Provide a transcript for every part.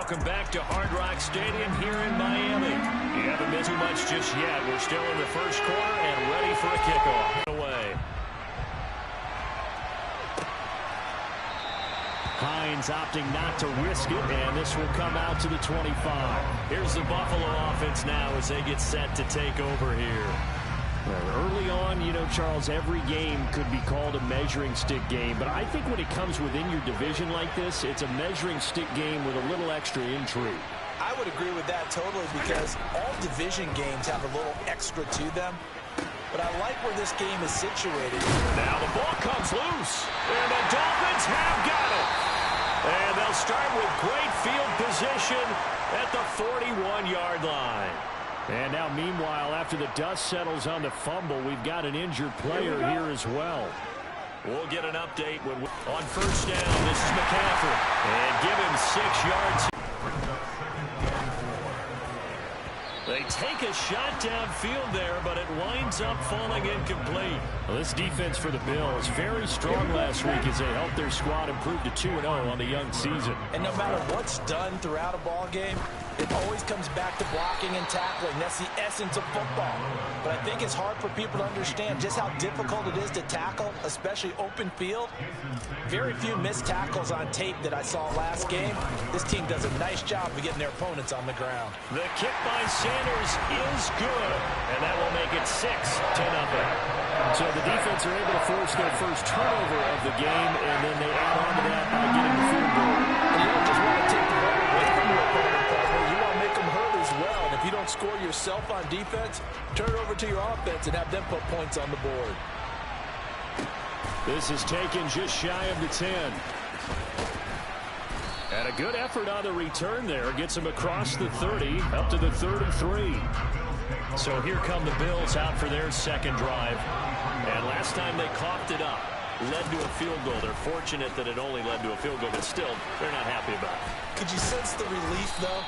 welcome back to Hard Rock Stadium here in Miami. You haven't missed too much just yet. We're still in the first quarter and ready for a kickoff. Away. Hines opting not to risk it, and this will come out to the 25. Here's the Buffalo offense now as they get set to take over here. Early on, you know, Charles, every game could be called a measuring stick game, but I think when it comes within your division like this, it's a measuring stick game with a little extra intrigue. I would agree with that totally because all division games have a little extra to them, but I like where this game is situated. Now the ball comes loose, and the Dolphins have got it. And they'll start with great field position at the 41-yard line. And now, meanwhile, after the dust settles on the fumble, we've got an injured player here as well. We'll get an update when on first down. This is McCaffrey. And give him 6 yards. They take a shot downfield there, but it winds up falling incomplete. Well, this defense for the Bills, very strong last week as they helped their squad improve to 2-0 on the young season. And no matter what's done throughout a ball game, it always comes back to blocking and tackling. That's the essence of football. But I think it's hard for people to understand just how difficult it is to tackle, especially open field. Very few missed tackles on tape that I saw last game. This team does a nice job of getting their opponents on the ground. The kick by Sanders is good, and that will make it 6-0. So the defense are able to force their first turnover of the game, and then they add on to that by getting the field goal. And you don't just want to take the ball away from your opponent, partner. You want to make them hurt as well. And if you don't score yourself on defense, turn it over to your offense and have them put points on the board. This is taken just shy of the 10. And a good effort on the return there. Gets him across the 30, up to the 33. So here come the Bills out for their second drive. And last time they coughed it up, led to a field goal. They're fortunate that it only led to a field goal, but still, they're not happy about it. Could you sense the relief, though,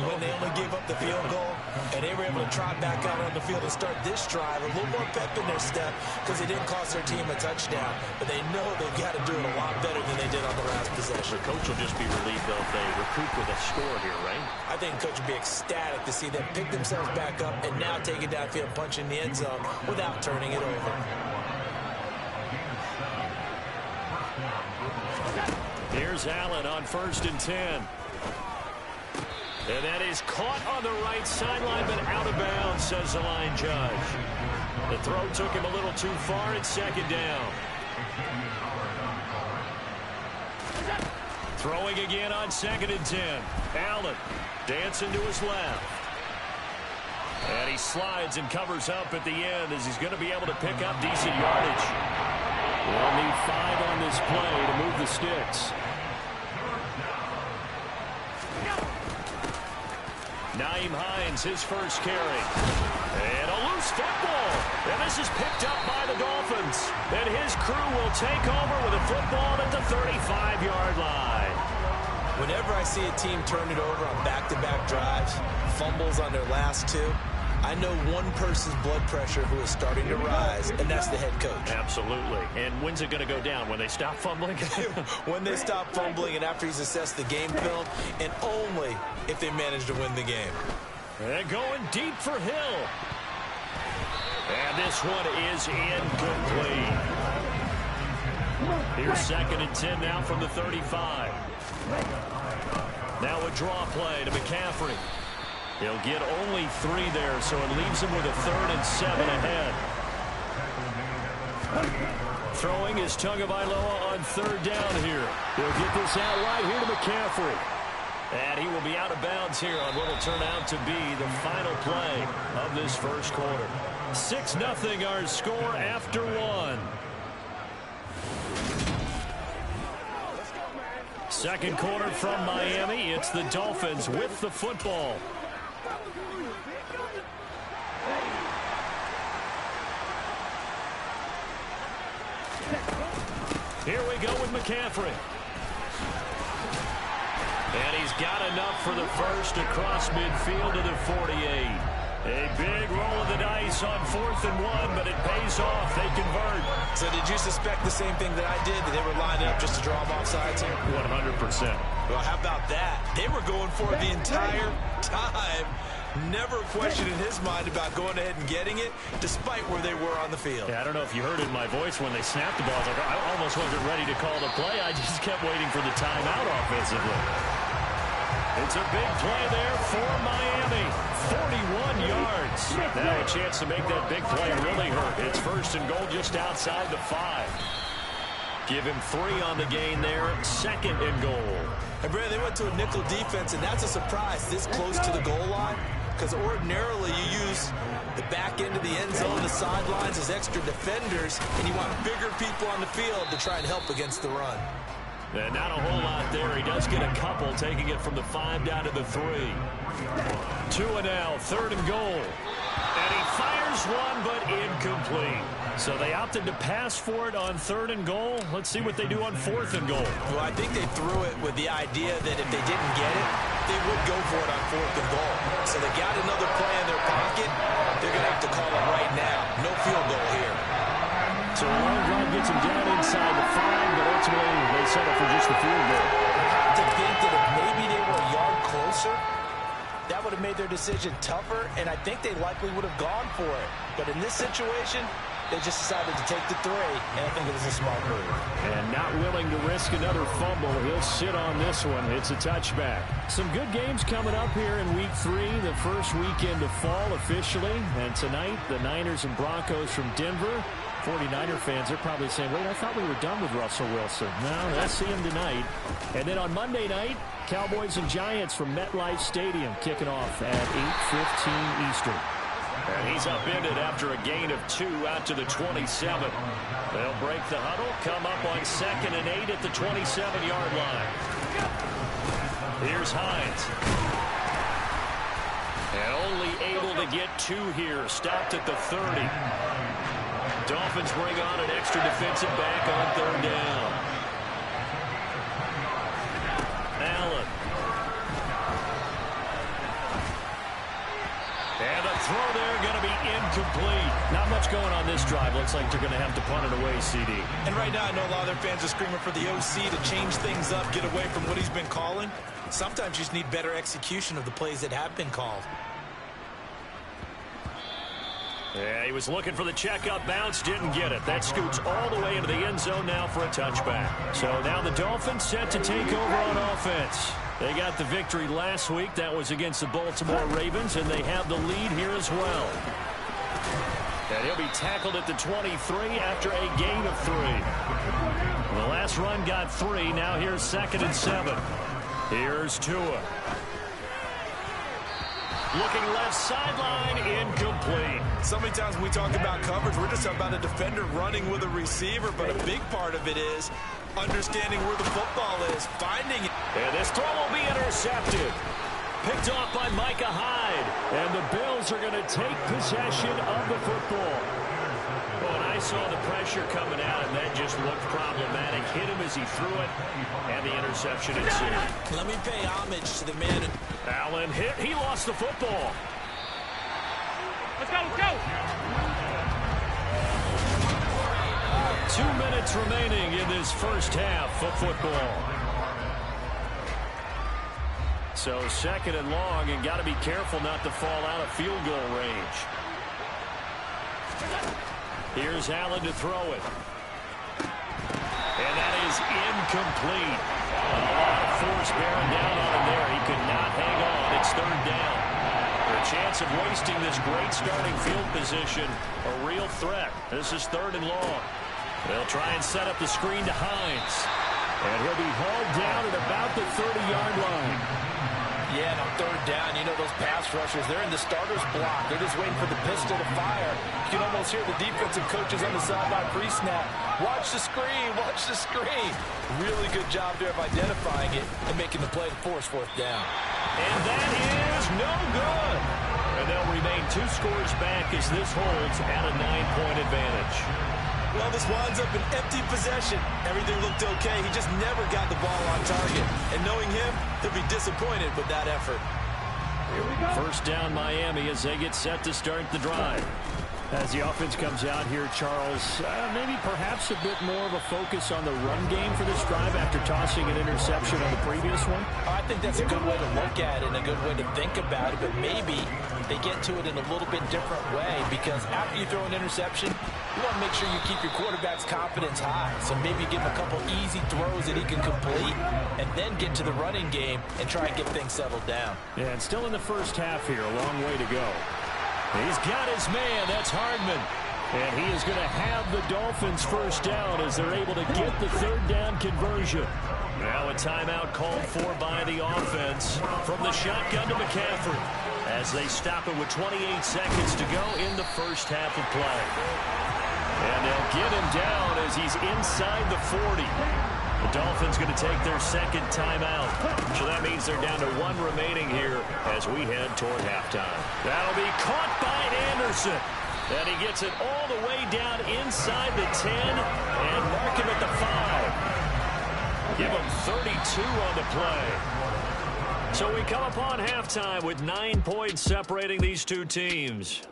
when they only gave up the field goal and they were able to trot back out on the field and start this drive? A little more pep in their step because they didn't cost their team a touchdown, but they know they've got to do it a lot better than they did on the last possession. The coach will just be relieved, though, if they recoup with a score here, right? I think the coach would be ecstatic to see them pick themselves back up and now take it downfield, punch in the end zone without turning it over. Here's Allen on 1st and 10. And that is caught on the right sideline, but out of bounds, says the line judge. The throw took him a little too far. It's 2nd down. Throwing again on 2nd and 10. Allen dancing to his left. And he slides and covers up at the end as he's going to be able to pick up decent yardage. We'll need 5 on this play to move the sticks. Nyheim Hines, his first carry. And a loose football. And this is picked up by the Dolphins. And his crew will take over with a football at the 35-yard line. Whenever I see a team turn it over on back-to-back drives, fumbles on their last 2, I know one person's blood pressure who is starting to rise, and that's the head coach. Absolutely. And when's it going to go down? When they stop fumbling? When they stop fumbling and after he's assessed the game film, and only if they manage to win the game. And going deep for Hill. And this one is incomplete. Here's 2nd and 10 now from the 35. Now a draw play to McCaffrey. He'll get only 3 there, so it leaves him with a 3rd and 7 ahead. Throwing is Tagovailoa on 3rd down here. He'll get this out right here to McCaffrey. And he will be out of bounds here on what will turn out to be the final play of this first quarter. 6-0 our score after 1. Second quarter from Miami. It's the Dolphins with the football. Here we go with McCaffrey. And he's got enough for the first across midfield to the 48. A big roll of the dice on 4th and 1, but it pays off. They convert. So did you suspect the same thing that I did, that they were lining up just to draw them off sides here? 100%. Well, how about that? They were going for it the entire time. Never a question in his mind about going ahead and getting it, despite where they were on the field. Yeah, I don't know if you heard it in my voice when they snapped the ball. I almost wasn't ready to call the play. I just kept waiting for the timeout offensively. It's a big play there for Miami. 41 yards. Now a chance to make that big play really hurt. It's 1st and goal just outside the 5. Give him 3 on the gain there. 2nd and goal. And Brandon, they went to a nickel defense, and that's a surprise this close to the goal line, because ordinarily you use the back end of the end zone, the sidelines as extra defenders, and you want bigger people on the field to try and help against the run. And not a whole lot there. He does get a couple, taking it from the 5 down to the 3. 2 and now, 3rd and goal. And he fires one, but incomplete. So they opted to pass for it on 3rd and goal. Let's see what they do on 4th and goal. Well, I think they threw it with the idea that if they didn't get it, they would go for it on 4th and goal. So they got another play in their pocket. They're going to have to call it right now. No field goal here. So a long drive gets him down inside the 5, but ultimately they settle for just the field goal. To think that if maybe they were a yard closer, that would have made their decision tougher, and I think they likely would have gone for it. But in this situation, they just decided to take the 3, and I think it was a smart move. And not willing to risk another fumble. He'll sit on this one. It's a touchback. Some good games coming up here in Week 3, the first weekend of fall officially. And tonight, the Niners and Broncos from Denver. 49er fans are probably saying, wait, I thought we were done with Russell Wilson. No, they'll see him tonight. And then on Monday night, Cowboys and Giants from MetLife Stadium kicking off at 8:15 Eastern. And he's upended after a gain of 2 out to the 27. They'll break the huddle, come up on 2nd and 8 at the 27-yard line. Here's Hines. And only able to get 2 here, stopped at the 30. Dolphins bring on an extra defensive back on 3rd down. Allen. And a throw there going to be incomplete. Not much going on this drive. Looks like they're going to have to punt it away, CD. And right now I know a lot of their fans are screaming for the OC to change things up, get away from what he's been calling. Sometimes you just need better execution of the plays that have been called. Yeah, he was looking for the checkup bounce, didn't get it. That scoots all the way into the end zone now for a touchback. So now the Dolphins set to take over on offense. They got the victory last week. That was against the Baltimore Ravens, and they have the lead here as well. And he'll be tackled at the 23 after a gain of 3. The last run got 3. Now here's 2nd and 7. Here's Tua. Looking left sideline, incomplete. So many times when we talk about coverage, we're just talking about a defender running with a receiver, but a big part of it is understanding where the football is, finding it. And this throw will be intercepted. Picked off by Micah Hyde. And the Bills are going to take possession of the football. Well, and I saw the pressure coming out, and that just looked problematic. Hit him as he threw it, and the interception ensued. Let me pay homage to the man. Allen hit. He lost the football. Let's go, let's go. 2 minutes remaining in this first half of football. So 2nd and long, and got to be careful not to fall out of field goal range. Here's Allen to throw it. And that is incomplete. A lot of force bearing down on him there. He could not hang on. It's 3rd down. A chance of wasting this great starting field position. A real threat. This is 3rd and long. They'll try and set up the screen to Hines. And he'll be hauled down at about the 30-yard line. Yeah, and on 3rd down, you know those pass rushers, they're in the starter's block. They're just waiting for the pistol to fire. You can almost hear the defensive coaches on the sideline pre-snap. Watch the screen, watch the screen. Really good job there of identifying it and making the play to force 4th down. And that is no good. And they'll remain 2 scores back as this holds at a 9-point advantage. Well, this winds up an empty possession. Everything looked okay. He just never got the ball on target. And knowing him, he'll be disappointed with that effort. First down Miami as they get set to start the drive. As the offense comes out here, Charles, maybe perhaps a bit more of a focus on the run game for this drive after tossing an interception on the previous one? I think that's a good way to look at it and a good way to think about it, but maybe they get to it in a little bit different way, because after you throw an interception, you want to make sure you keep your quarterback's confidence high. So maybe give him a couple easy throws that he can complete and then get to the running game and try and get things settled down. Yeah, and still in the first half here, a long way to go. He's got his man. That's Hardman. And he is going to have the Dolphins first down as they're able to get the third down conversion. Now a timeout called for by the offense from the shotgun to McCaffrey as they stop it with 28 seconds to go in the first half of play. And they'll get him down as he's inside the 40. The Dolphins going to take their second timeout. So that means they're down to one remaining here as we head toward halftime. That'll be caught by Anderson. And he gets it all the way down inside the 10 and mark him at the 5. Give him 32 on the play. So we come upon halftime with 9 points separating these two teams.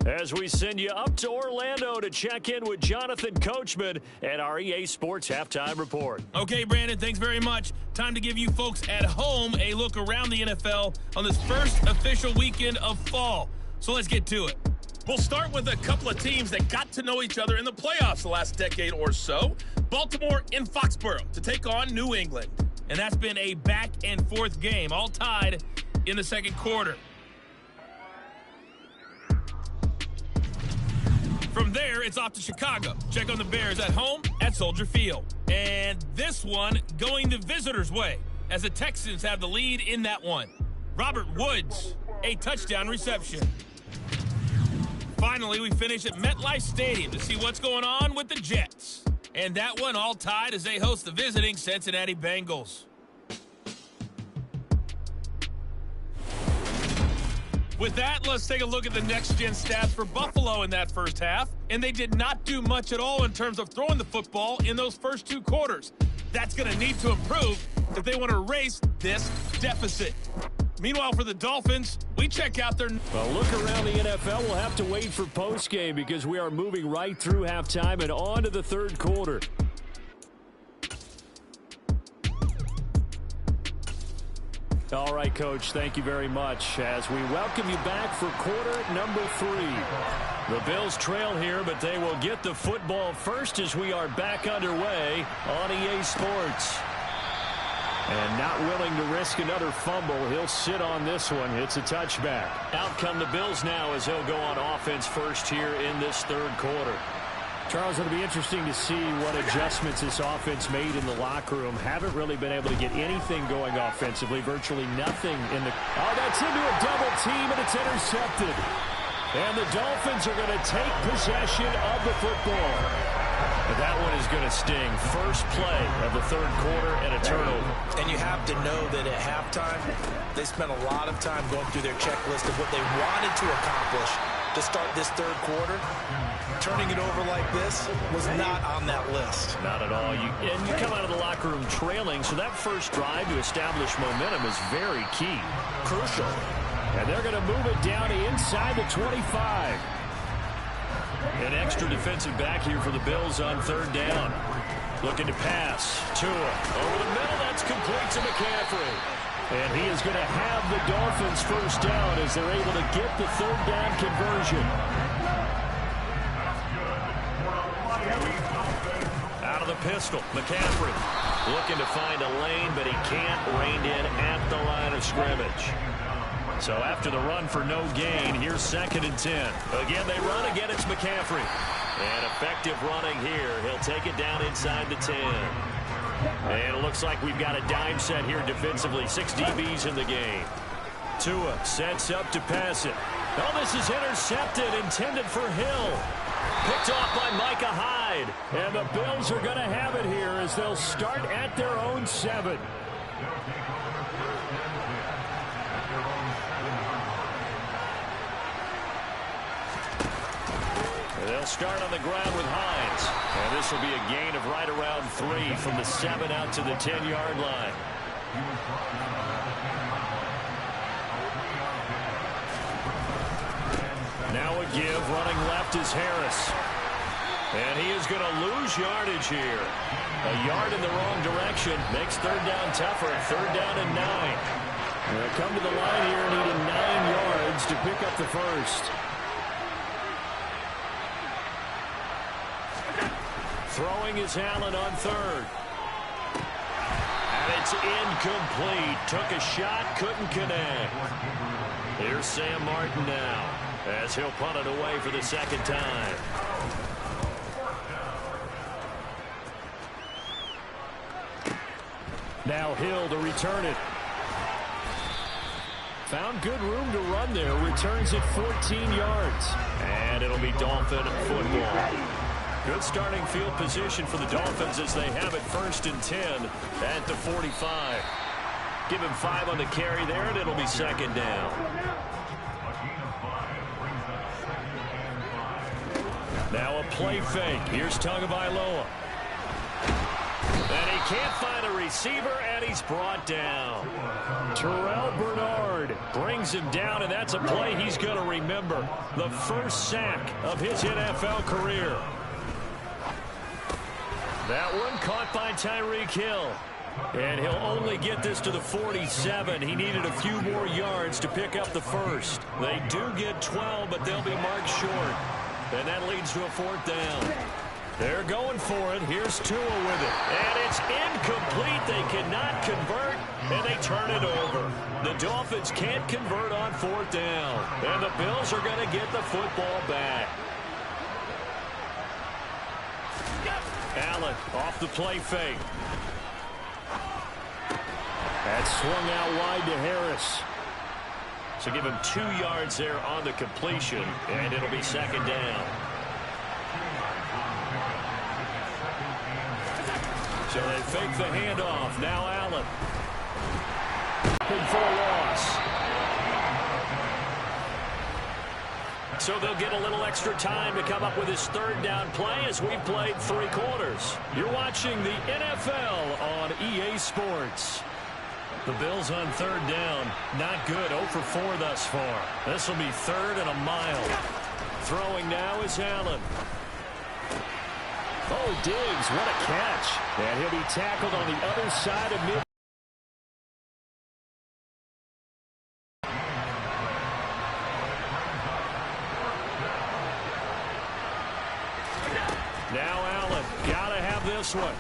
As we send you up to Orlando to check in with Jonathan Coachman at our EA Sports Halftime Report. Okay, Brandon, thanks very much. Time to give you folks at home a look around the NFL on this first official weekend of fall. So let's get to it. We'll start with a couple of teams that got to know each other in the playoffs the last decade or so. Baltimore in Foxborough to take on New England. And that's been a back-and-forth game, all tied in the second quarter. From there, it's off to Chicago. Check on the Bears at home at Soldier Field. And this one going the visitors' way as the Texans have the lead in that one. Robert Woods, a touchdown reception. Finally, we finish at MetLife Stadium to see what's going on with the Jets. And that one all tied as they host the visiting Cincinnati Bengals. With that, let's take a look at the next-gen stats for Buffalo in that first half. And they did not do much at all in terms of throwing the football in those first two quarters. That's going to need to improve if they want to erase this deficit. Meanwhile, for the Dolphins, we check out their... Well, look around the NFL. We'll have to wait for postgame because we are moving right through halftime and on to the third quarter. All right, Coach, thank you very much as we welcome you back for quarter number 3. The Bills trail here, but they will get the football first as we are back underway on EA Sports. And not willing to risk another fumble, he'll sit on this one. It's a touchback. Out come the Bills now as he'll go on offense first here in this third quarter. Charles, it'll be interesting to see what adjustments this offense made in the locker room. Haven't really been able to get anything going offensively. Virtually nothing in the... Oh, that's into a double team, and it's intercepted. And the Dolphins are going to take possession of the football. And that one is going to sting. First play of the third quarter and a turnover. And you have to know that at halftime, they spent a lot of time going through their checklist of what they wanted to accomplish to start this third quarter. Turning it over like this was not on that list. Not at all. And you come out of the locker room trailing, so that first drive to establish momentum is very key. Crucial. And they're going to move it down to inside the 25. An extra defensive back here for the Bills on third down. Looking to pass. Tua over the middle. That's complete to McCaffrey. And he is going to have the Dolphins first down as they're able to get the third down conversion. Out of the pistol, McCaffrey looking to find a lane, but he can't. Reined in at the line of scrimmage. So after the run for no gain, here's 2nd and 10. Again, they run. Again, it's McCaffrey. And effective running here. He'll take it down inside the 10. And it looks like we've got a dime set here defensively. 6 DBs in the game. Tua sets up to pass it. Oh, this is intercepted, intended for Hill. Picked off by Micah Hyde. And the Bills are going to have it here as they'll start at their own 7. They'll start on the ground with Hines. And this will be a gain of right around 3 from the 7 out to the 10-yard line. give. Running left is Harris. And he is going to lose yardage here. A yard in the wrong direction makes third down tougher. Third down and 9. They'll come to the line here needing 9 yards to pick up the first. Throwing is Allen on third. And it's incomplete. Took a shot, couldn't connect. Here's Sam Martin now as he'll punt it away for the second time. Now Hill to return it. Found good room to run there. Returns it 14 yards. And it'll be Dolphin football. Good starting field position for the Dolphins as they have it 1st and 10 at the 45. Give him 5 on the carry there, and it'll be second down. Now a play fake. Here's Tagovailoa. And he can't find a receiver, and he's brought down. Terrell Bernard brings him down, and that's a play he's going to remember. The first sack of his NFL career. That one caught by Tyreek Hill. And he'll only get this to the 47. He needed a few more yards to pick up the first. They do get 12, but they'll be marked short. And that leads to a 4th down. They're going for it. Here's Tua with it. And it's incomplete. They cannot convert, and they turn it over. The Dolphins can't convert on 4th down. And the Bills are going to get the football back. Allen off the play fake. That's swung out wide to Harris. So give him 2 yards there on the completion, and it'll be second down. So they fake the handoff. Now Allen. For a loss. So they'll get a little extra time to come up with his 3rd down play as we've played 3 quarters. You're watching the NFL on EA Sports. The Bills on 3rd down. Not good. 0 for 4 thus far. This will be 3rd and a mile. Throwing now is Allen. Oh, Diggs, what a catch. And he'll be tackled on the other side of mid. Now Allen, gotta have this one.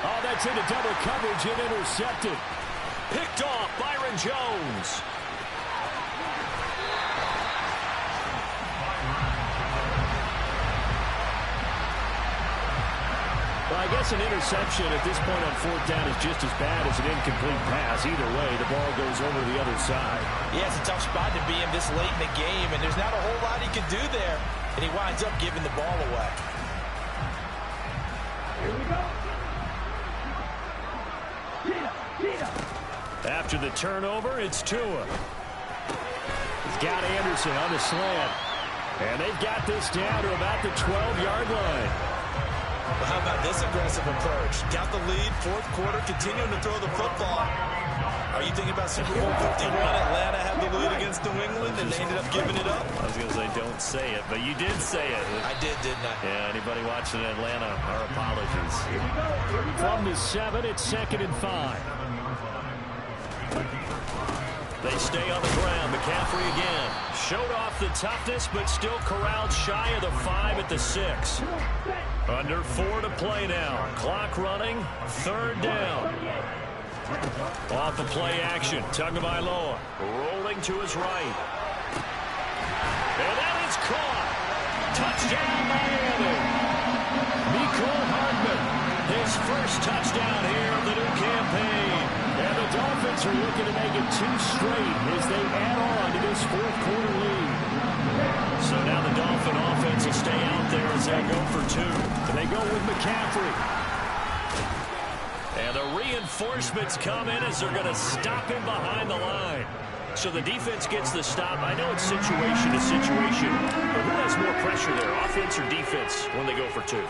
Oh, that's into double coverage and intercepted. Picked off Byron Jones. Well, I guess an interception at this point on 4th down is just as bad as an incomplete pass. Either way, the ball goes over to the other side. Yeah, it's a tough spot to be in this late in the game, and there's not a whole lot he can do there. And he winds up giving the ball away. Here we go. After the turnover, it's Tua. He's got Anderson on the slant. And they've got this down to about the 12-yard line. Well, how about this aggressive approach? Got the lead, 4th quarter, continuing to throw the football. Are you thinking about Super Bowl 51? Atlanta had the lead against New England, and they ended up giving it up? I was going to say, don't say it, but you did say it. I did, didn't I? Yeah, anybody watching Atlanta, our apologies. From the 7, it's 2nd and 5. They stay on the ground. McCaffrey again. Showed off the toughness, but still corralled shy of the 5 at the 6. Under 4 to play now. Clock running. 3rd down. Off the play action. Tagovailoa rolling to his right. And that is caught. Touchdown, Miami. Mecole Hardman. His first touchdown here of the new campaign. And the Dolphins are looking to make it 2 straight as they add on to this 4th quarter lead. So now the Dolphin offense will stay out there as they go for 2. And they go with McCaffrey. And the reinforcements come in as they're going to stop him behind the line. So the defense gets the stop. I know it's situation to situation, but who has more pressure there, offense or defense, when they go for 2?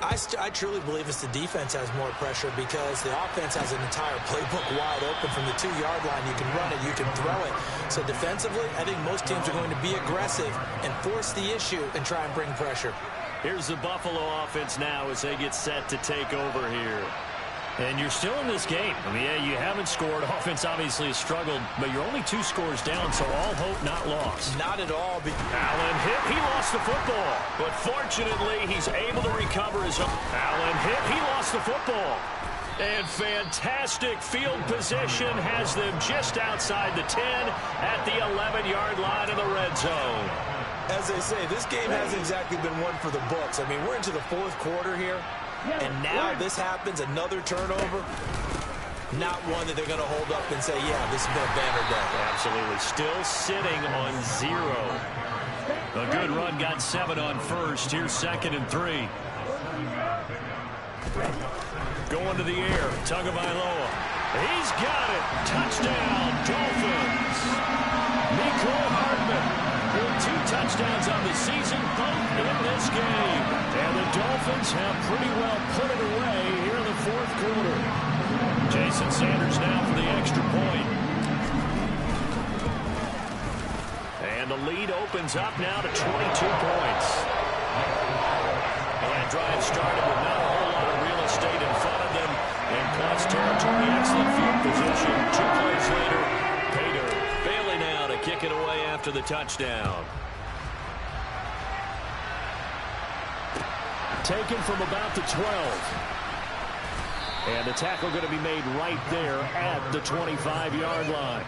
I truly believe it's the defense has more pressure because the offense has an entire playbook wide open from the 2-yard line. You can run it, you can throw it. So defensively, I think most teams are going to be aggressive and force the issue and try and bring pressure. Here's the Buffalo offense now as they get set to take over here. And you're still in this game. I mean, yeah, you haven't scored. Offense obviously has struggled, but you're only 2 scores down, so all hope not lost. Not at all. Allen hit. He lost the football. But fortunately, he's able to recover his own. Allen hit. He lost the football. And fantastic field position has them just outside the 10 at the 11-yard line in the red zone. As they say, this game hasn't exactly been one for the books. I mean, we're into the 4th quarter here. And now this happens, another turnover. Not one that they're going to hold up and say, yeah, this has been a banner day. Absolutely. Still sitting on 0. A good run, got 7 on first. Here's 2nd and 3. Going to the air. Tagovailoa. He's got it. Touchdown, Dolphins. Mecole Hardman with 2 touchdowns on the season, both in this game. And the Dolphins have pretty well put it away here in the 4th quarter. Jason Sanders now for the extra point. And the lead opens up now to 22 points. That drive started with not a whole lot of real estate in front of them. And plus territory, excellent field position. 2 plays later, Pater Bailey now to kick it away after the touchdown. Taken from about the 12. And the tackle going to be made right there at the 25-yard line.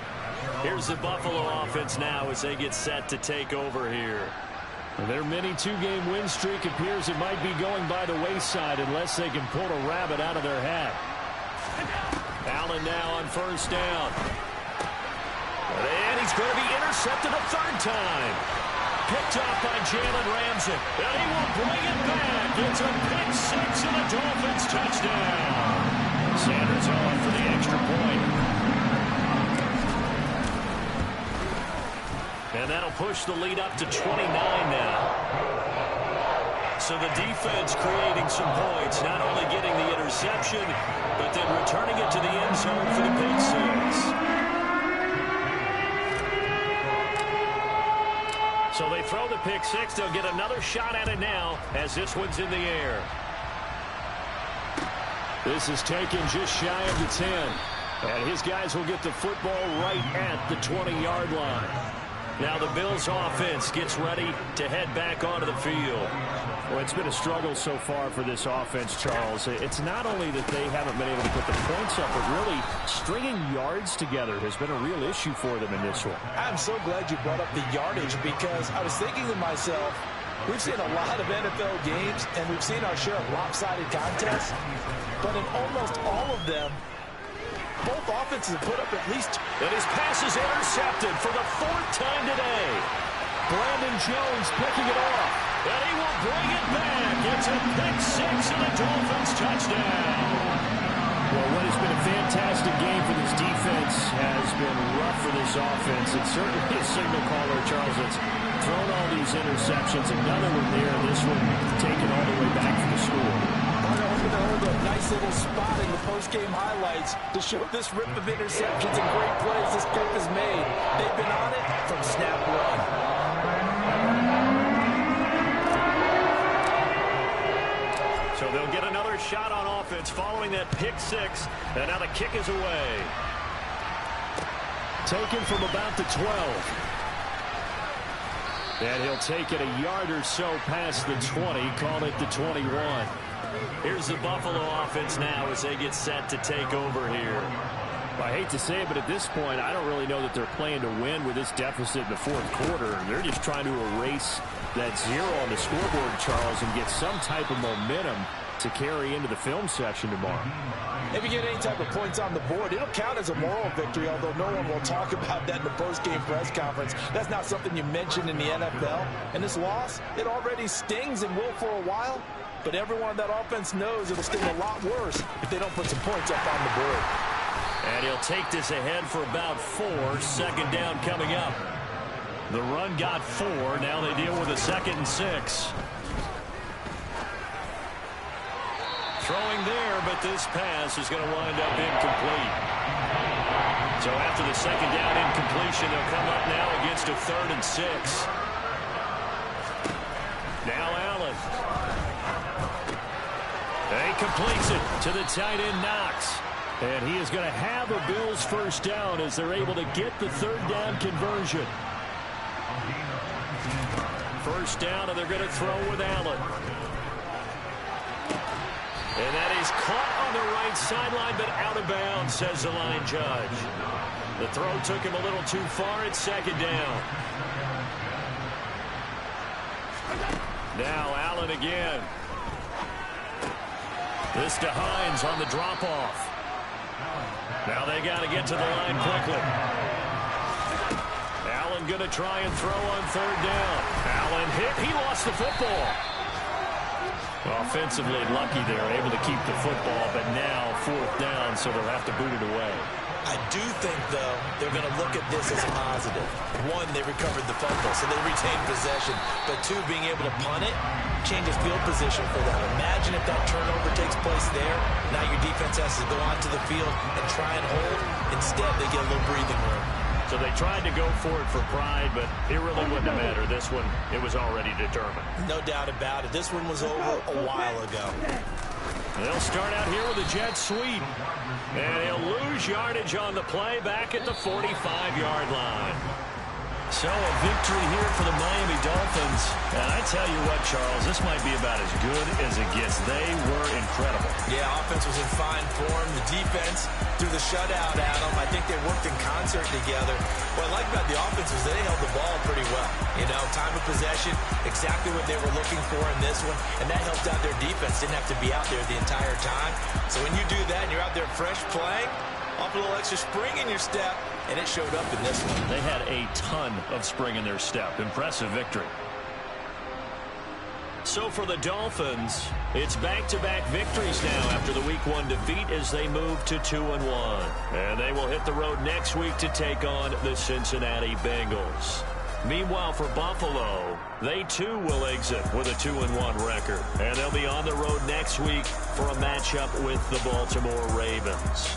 Here's the Buffalo offense now as they get set to take over here. Their mini 2-game win streak appears it might be going by the wayside unless they can pull a rabbit out of their hat. Allen now on 1st down. And he's going to be intercepted a 3rd time. Picked off by Jalen Ramsey. And he will bring it back. It's a pick 6 and a Dolphins touchdown. Sanders on for the extra point. And that'll push the lead up to 29 now. So the defense creating some points, not only getting the interception, but then returning it to the end zone for the pick 6. So they throw the pick 6. They'll get another shot at it now as this one's in the air. This is taken just shy of the 10. And his guys will get the football right at the 20-yard line. Now the Bills offense gets ready to head back onto the field. Well, it's been a struggle so far for this offense, Charles. It's not only that they haven't been able to put the points up, but really stringing yards together has been a real issue for them in this one. I'm so glad you brought up the yardage because I was thinking to myself, we've seen a lot of NFL games and we've seen our share of lopsided contests, but in almost all of them, both offenses have put up at least. And his pass is intercepted for the 4th time today. Brandon Jones picking it off. And he will bring it back. It's a pick 6 and a Dolphins touchdown. Well, what has been a fantastic game for this defense has been rough for this offense. It's certainly a signal caller, Charles, that's thrown all these interceptions. Another one there, this one taken all the way back for the score. A nice little spot in the post-game highlights to show this rip of interceptions and great plays this group has made. They've been on it from snap one. So they'll get another shot on offense following that pick 6. And now the kick is away. Taken from about the 12. And he'll take it a yard or so past the 20. Call it the 21. Here's the Buffalo offense now as they get set to take over here. I hate to say it, but at this point, I don't really know that they're playing to win with this deficit in the 4th quarter. They're just trying to erase that 0 on the scoreboard, Charles, and get some type of momentum to carry into the film session tomorrow. If you get any type of points on the board, it'll count as a moral victory, although no one will talk about that in the post-game press conference. That's not something you mentioned in the NFL. And this loss, it already stings and will for a while. But everyone on that offense knows it'll sting a lot worse if they don't put some points up on the board. And he'll take this ahead for about 4. 2nd down coming up. The run got 4. Now they deal with a 2nd and 6. throwing there, but this pass is going to wind up incomplete. So after the second down incompletion, they'll come up now against a 3rd and 6. Now Allen. He completes it to the tight end, Knox. And he is going to have a Bills first down as they're able to get the 3rd down conversion. First down, and they're going to throw with Allen. And that is caught on the right sideline, but out of bounds, says the line judge. The throw took him a little too far. It's 2nd down. Now Allen again. This to Hines on the drop-off. Now they got to get to the line quickly. Allen going to try and throw on 3rd down. Allen hit. He lost the football. Offensively lucky they're able to keep the football, but now 4th down, so they'll have to boot it away. I do think, though, they're going to look at this as a positive. 1, they recovered the fumble, so they retained possession. But 2, being able to punt it changes field position for them. Imagine if that turnover takes place there. Now your defense has to go onto the field and try and hold. Instead, they get a little breathing room. So they tried to go for it for pride, but it really wouldn't have mattered. This one, it was already determined. No doubt about it. This one was over a while ago. They'll start out here with a jet sweep. And he'll lose yardage on the play back at the 45-yard line. So a victory here for the Miami Dolphins. And I tell you what, Charles, this might be about as good as it gets. They were incredible. Yeah, offense was in fine form. The defense threw the shutout at them. I think they worked in concert together. What I like about the offense was they held the ball pretty well. You know, time of possession, exactly what they were looking for in this one. And that helped out their defense. Didn't have to be out there the entire time. So when you do that and you're out there fresh playing, off a little extra spring in your step, and it showed up in this one. They had a ton of spring in their step. Impressive victory. So for the Dolphins, it's back-to-back victories now after the Week 1 defeat as they move to 2-1. And they will hit the road next week to take on the Cincinnati Bengals. Meanwhile, for Buffalo, they too will exit with a 2-1 record. And they'll be on the road next week for a matchup with the Baltimore Ravens.